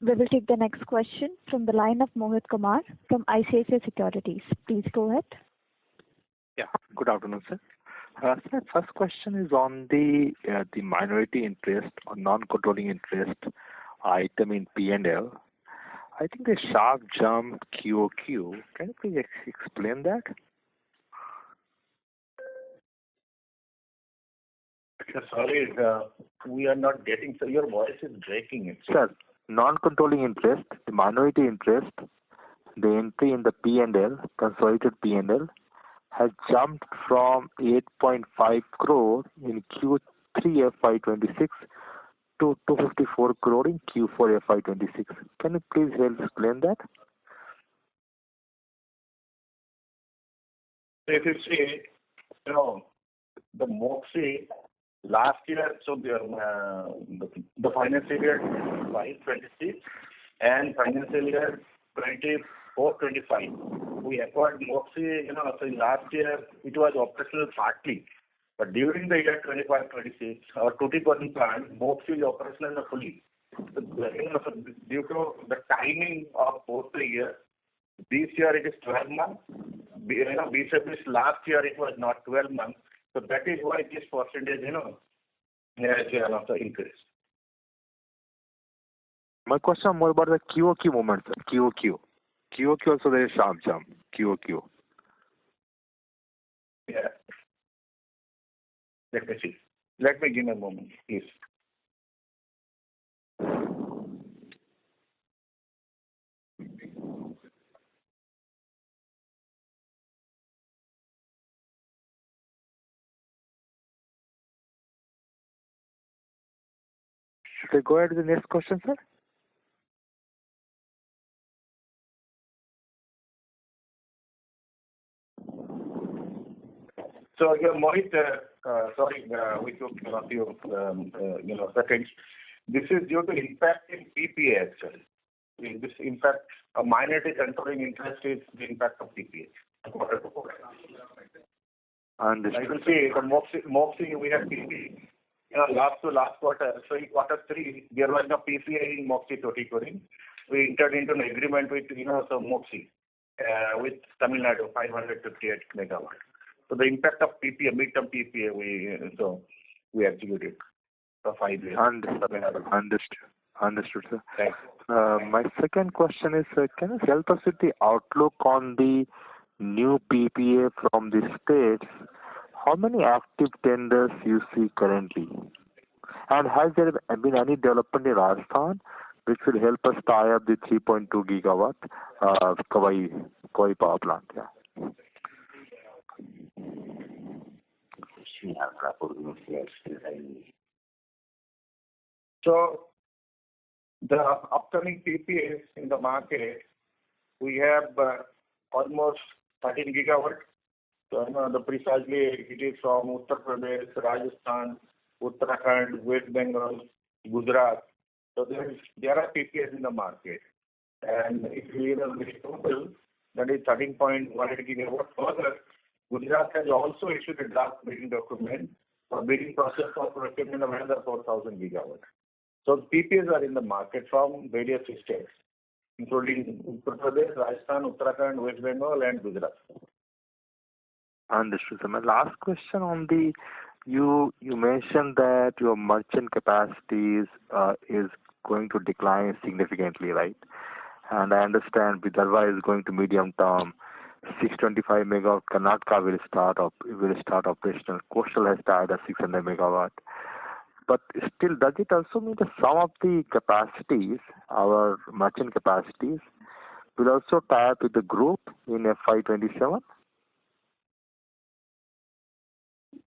We will take the next question from the line of Mohit Kumar from ICICI Securities. Please go ahead. Yeah. Good afternoon, sir. So my first question is on the minority interest or non-controlling interest item in P&L. I think the sharp jump QOQ. Can you please explain that? Sorry, we are not getting. So your voice is breaking. Sir, non-controlling interest, the minority interest, the entry in the P&L, consolidated P&L, has jumped from 8.5 crore in Q3 FY26 to 254 crore in Q4 FY26. Can you please help explain that? If you see, the MOXI last year, so the financial year 25-26 and financial year 24-25, we acquired MOXI, so in last year it was operational partly. But during the year 25-26, our Tuticorin plant, MOXI is operational fully. So, due to the timing of both the years, this year it is 12 months. Last year it was not 12 months. So that is why this percentage, has increased. My question is more about the QOQ movement, sir. QOQ also there is sharp jump. QOQ. Yeah. Let me see. Let me give a moment, please. Should I go ahead to the next question, sir? So, Mohit, sorry, we took a few seconds. This is due to impact in PPA actually. This impact, a minority controlling interest is the impact of PPA. Quarter to quarter. Understood. I will say the MOXI we have PPA. Last quarter, so in quarter 3, there was no PPA in MOXI Tuticorin. We entered into an agreement with MOXI with Tamil Nadu, 558 megawatt. So the impact of PPA, midterm PPA, we executed for 5 years. Understood, sir. Thanks. My second question is, can you help us with the outlook on the new PPA from the states? How many active tenders you see currently? And has there been any development in Rajasthan which will help us tie up the 3.2 gigawatt Kawai power plant? Yeah. Yeah, Raipur, yes. So the upcoming PPAs in the market, we have almost 13 gigawatt. So the precisely it is from Uttar Pradesh, Rajasthan, Uttarakhand, West Bengal, Gujarat. So there are PPAs in the market. And if we have the total, that is 13.18 gigawatt. Further, Gujarat has also issued a draft bidding document for bidding process for procurement of another 4,000 gigawatt. So PPAs are in the market from various states, including Uttar Pradesh, Rajasthan, Uttarakhand, West Bengal, and Gujarat. Understood. So my last question on the you mentioned that your merchant capacity is going to decline significantly, right? And I understand Vidarbha is going to medium term. 625 megawatt Karnataka will start operational. Coastal has started at 600 megawatt. But still, does it also mean that some of the capacities, our merchant capacities, will also tie up with the group in FY27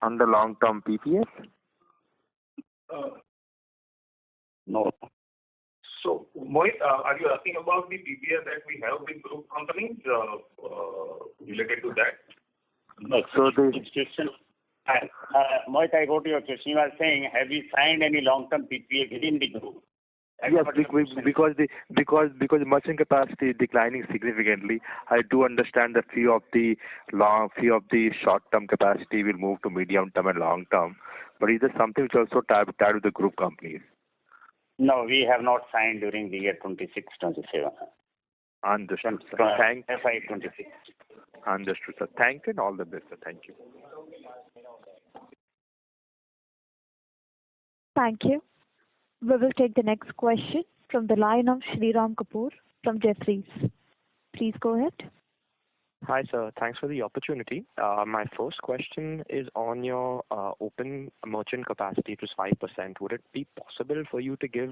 under long-term PPAs? No. So, Mohit, are you asking about the PPAs that we have with group companies related to that? No. So the question, Mohit, I got your question. You are saying, have we signed any long-term PPA within the group? yes, because the merchant capacity is declining significantly. I do understand that few of the short-term capacity will move to medium-term and long-term. But is there something which also tied with the group companies? No, we have not signed during the year 26-27. Understood, sir. Thank FY26. Understood, sir. Thank you and all the best, sir. Thank you. Thank you. We will take the next question from the line of Shriram Kapoor from Jefferies. Please go ahead. Hi, sir. Thanks for the opportunity. My first question is on your open merchant capacity, it was 5%. Would it be possible for you to give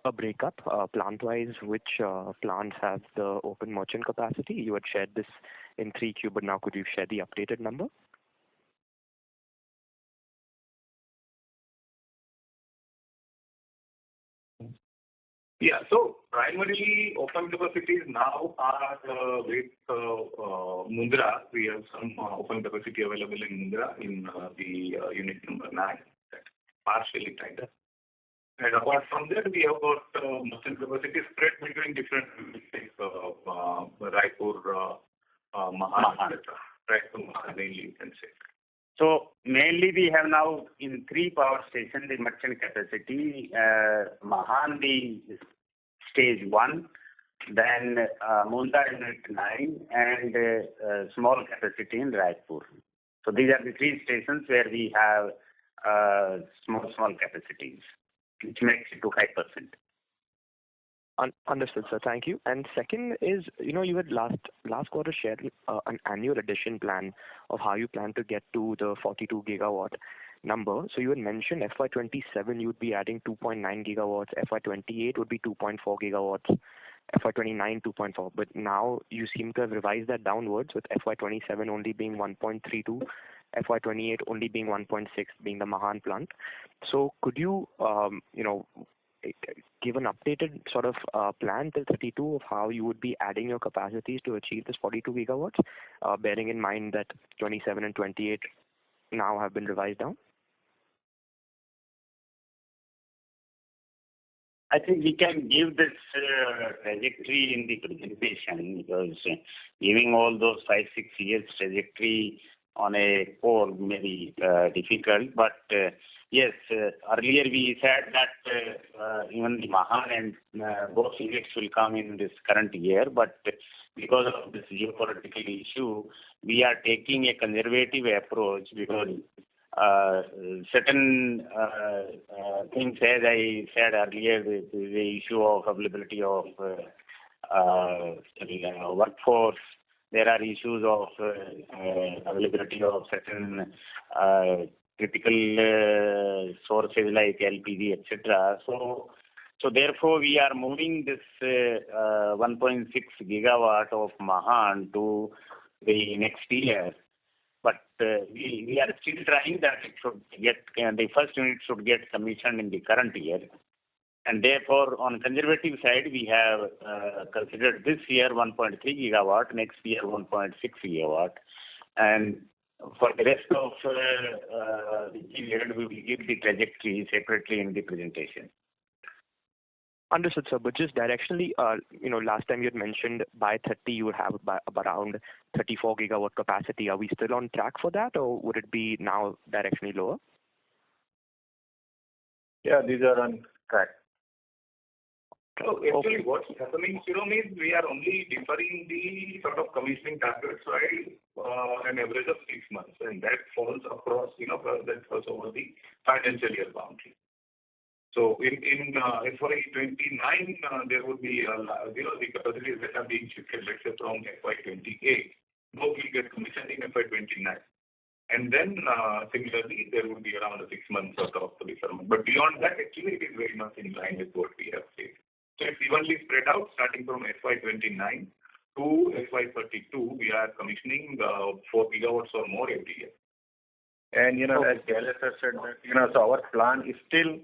a breakup plant-wise, which plants have the open merchant capacity? You had shared this in 3Q, but now could you share the updated number? Yeah. So primarily open capacities now are with Mundra. We have some open capacity available in Mundra in the unit number 9, that partially tied up. And apart from that, we have got merchant capacity spread between different units like Raipur, Mahan, etc. Raipur, Mahan, mainly you can say. So mainly we have now in 3 power stations the merchant capacity. Mahan the stage 1, then Mundra unit 9, and small capacity in Raipur. So these are the 3 stations where we have small capacities, which makes it to 5%. Understood, sir. Thank you. And second is, you had last quarter shared an annual addition plan of how you plan to get to the 42 gigawatt number. So you had mentioned FY27 you would be adding 2.9 gigawatts, FY28 would be 2.4 gigawatts, FY29 2.4. But now you seem to have revised that downwards, with FY27 only being 1.32, FY28 only being 1.6, being the Mahan plant. So could you, give an updated sort of plan till 32 of how you would be adding your capacities to achieve this 42 gigawatts, bearing in mind that 27 and 28 now have been revised down? I think we can give this trajectory in the presentation, because giving all those 5-6 years trajectory on a call may be difficult. But yes, earlier we said that even the Mahan and both units will come in this current year. But because of this geopolitical issue, we are taking a conservative approach, because certain things, as I said earlier, the issue of availability of workforce, there are issues of availability of certain critical sources like LPG, etc. So therefore, we are moving this 1.6 gigawatt of Mahan to the next year. But we are still trying that it should get, the first unit should get commissioned in the current year. And therefore, on conservative side, we have considered this year 1.3 gigawatt, next year 1.6 gigawatt. And for the rest of the period, we will give the trajectory separately in the presentation. Understood, sir. But just directionally, last time you had mentioned by 30 you would have around 34 gigawatt capacity. Are we still on track for that, or would it be now directionally lower? Yeah, these are on track. So actually what's happening, Shirom, is we are only deferring the sort of commissioning targets by an average of 6 months, and that falls across, that falls over the financial year boundary. So in FY29, there would be, the capacities that are being shifted, let's say from FY28, those will get commissioned in FY29. And then similarly, there would be around a 6 months sort of deferment. But beyond that, actually, it is very much in line with what we have said. So it's evenly spread out, starting from FY29 to FY32, we are commissioning 4 gigawatts or more every year. And, as Kailash has said, that, so our plan is still,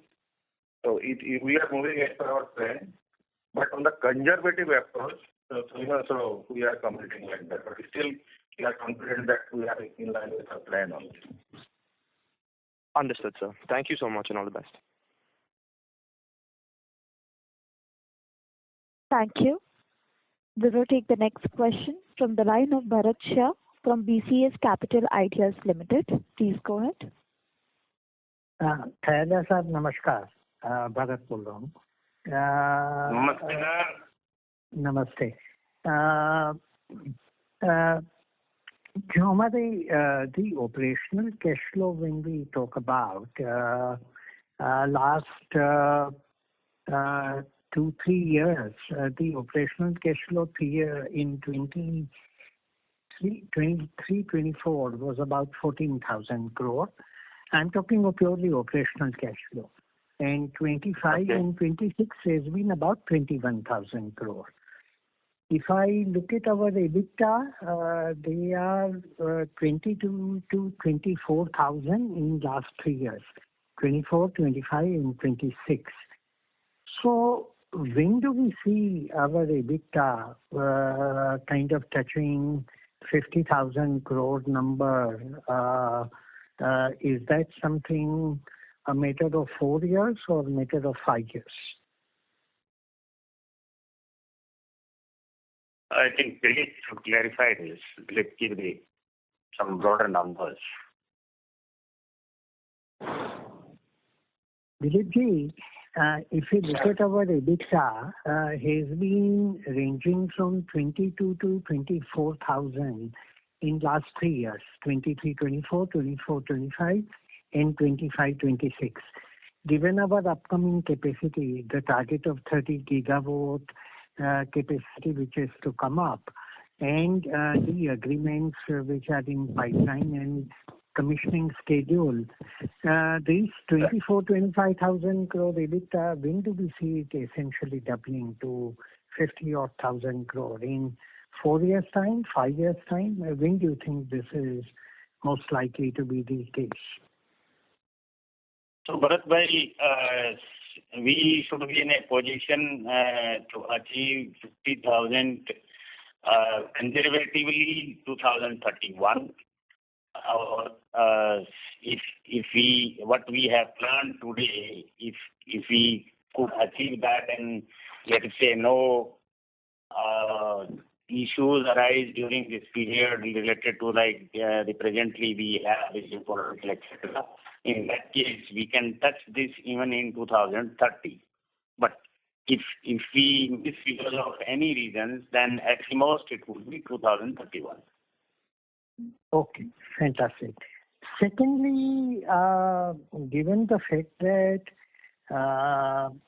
so we are moving as per our plan, but on the conservative approach, so we are completing like that. But still, we are confident that we are in line with our plan only. Understood, sir. Thank you so much and all the best. Thank you. We will take the next question from the line of Bharat Shah from BCS Capital Ideas Limited. Please go ahead. Kailash sir, namaskar. Bharat बोल रहा हूँ. नमस्ते. जो हमारे the operational cash flow, when we talk about last 2-3 years, the operational cash flow in 23-24 was about 14,000 crore. I'm talking of purely operational cash flow. And 25 and 26 has been about 21,000 crore. If I look at our EBITDA, they are 22 to 24,000 in last 3 years, 24, 25, and 26. So when do we see our EBITDA kind of touching 50,000 crore number? Is that something a matter of 4 years or a matter of 5 years? I think Dilip should clarify this. Let's give some broader numbers. Dilip ji, if you look at our EBITDA, has been ranging from 22 to 24,000 in last 3 years, 23, 24, 24, 25, and 25, 26. Given our upcoming capacity, the target of 30 gigawatt capacity which is to come up, and the agreements which are in pipeline and commissioning schedule, these 24, 25,000 crore EBITDA, when do we see it essentially doubling to 50,000 crore? In 4 years' time, 5 years' time? When do you think this is most likely to be the case? So, Bharat bhai, we should be in a position to achieve 50,000 conservatively 2031. If we what we have planned today, if we could achieve that, and let us say no issues arise during this period related to like the presently we have this geopolitical, etc. In that case, we can touch this even in 2030. But if we miss because of any reasons, then at the most it would be 2031. Okay, fantastic. Secondly, given the fact that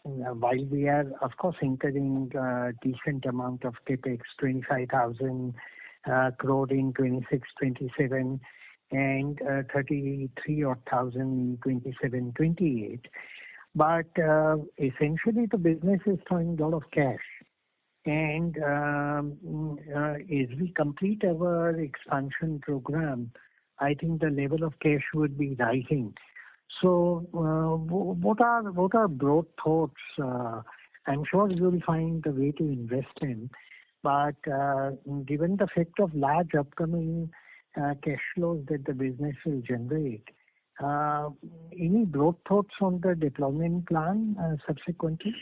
while we are, of course, incurring a decent amount of capex, 25,000 crore in 26, 27, and 33,000 in 27, 28, but essentially the business is throwing a lot of cash. And as we complete our expansion program, I think the level of cash would be rising. So, what are broad thoughts? I'm sure you'll find a way to invest in, but given the fact of large upcoming cash flows that the business will generate, any broad thoughts on the deployment plan subsequently?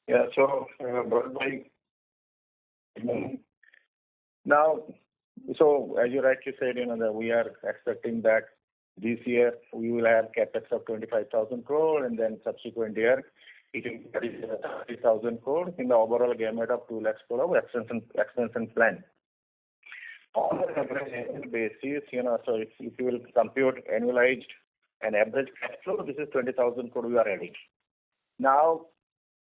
Yeah. So, Bharat, now, so as you rightly said, that we are expecting that this year we will have capex of 25,000 crore, and then subsequent year it will be 30,000 crore in the overall gamut of 2 lakhs crore of expansion plan. On an average basis, so if you will compute annualized and average cash flow, this is 20,000 crore we are adding. Now,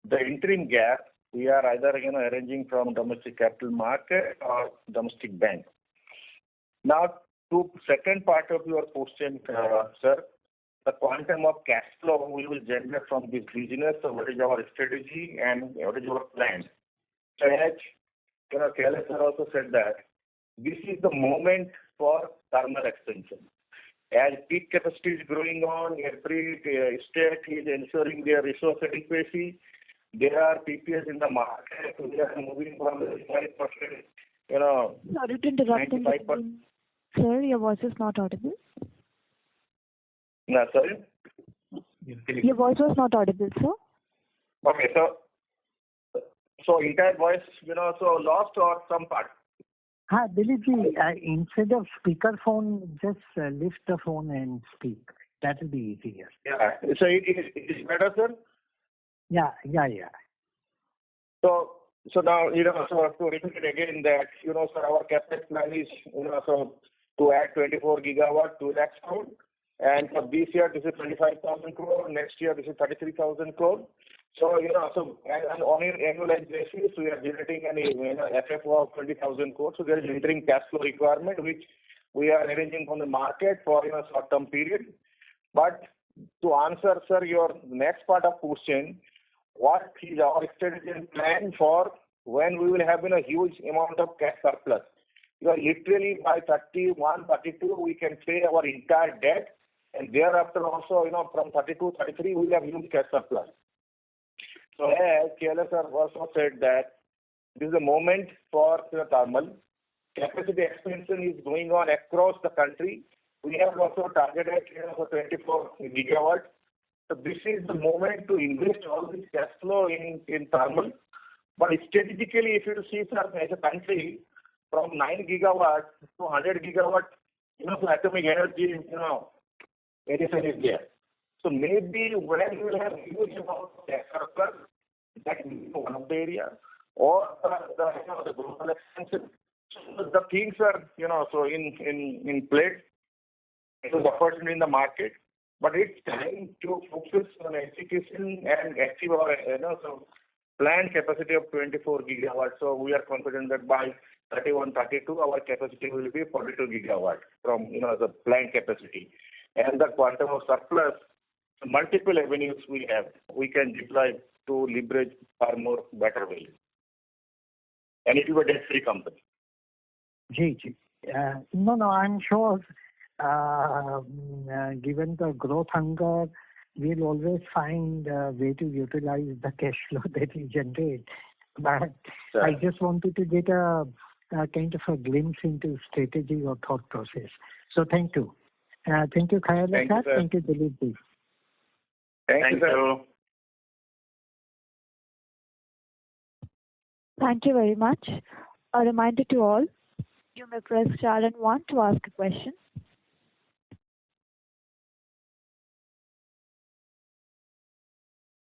the interim gap, we are either arranging from domestic capital market or domestic bank. Now, to second part of your question, sir, the quantum of cash flow we will generate from this business. So, what is our strategy and what is our plan? So, as KLS sir also said that this is the moment for thermal expansion. As peak capacity is growing on, every state is ensuring their resource adequacy. There are PPAs in the market. We are moving from 5%, Sorry to interrupt. 95%. Sir, your voice is not audible. No, sorry? Your voice was not audible, sir. Okay, so entire voice, so lost or some part? Dilipji, instead of speaker phone, just lift the phone and speak. That will be easier. Yeah. So it is better, sir? Yeah. So now, so to repeat it again that, sir, our capex plan is, so to add 24 gigawatt, 2 lakhs crore. And for this year, this is 25,000 crore. Next year, this is 33,000 crore. So, so and on an annualized basis, we are generating an FFO of 20,000 crore. So there is interim cash flow requirement, which we are arranging from the market for short-term period. But to answer, sir, your next part of question, what is our strategy and plan for when we will have a huge amount of cash surplus? Literally by 31, 32, we can pay our entire debt, and thereafter also, from 32, 33, we will have huge cash surplus. So as KLS sir also said that this is a moment for thermal. Capacity expansion is going on across the country. We have also targeted for 24 gigawatt. So this is the moment to invest all this cash flow in thermal. But strategically, if you see, sir, as a country, from 9 gigawatt to 100 gigawatt, so atomic energy, addition is there. So maybe when we will have huge amount of cash surplus, that will be one of the area, or the global expansion. So the things are, so in place. It is opportunity in the market, but it's time to focus on execution and achieve our so planned capacity of 24 gigawatts. So we are confident that by 31, 32, our capacity will be 42 gigawatt from the planned capacity. And the quantum of surplus, multiple avenues we have, we can deploy to leverage far more better value. And it will be a debt-free company. No, I'm sure. Given the growth hunger, we'll always find a way to utilize the cash flow that we generate. But sure. I just wanted to get a kind of a glimpse into strategy or thought process. So thank you. Thank you, Khayal. Thank you, Dilip. Thank you, sir. Thank you very much. A reminder to all, you may press star and 1 to ask a question.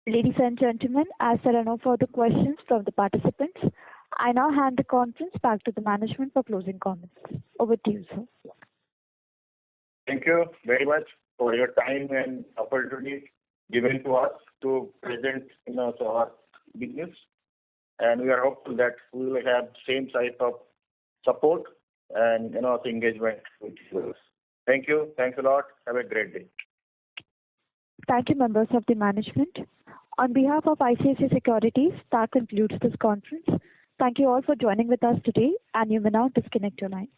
Ladies and gentlemen, as there are no further questions from the participants, I now hand the conference back to the management for closing comments. Over to you, sir. Thank you very much for your time and opportunity given to us to present so our business. And we are hopeful that we will have same type of support and engagement with you. Thank you. Thanks a lot. Have a great day. Thank you, members of the management. On behalf of ICICI Securities, that concludes this conference. Thank you all for joining with us today, and you may now disconnect your lines.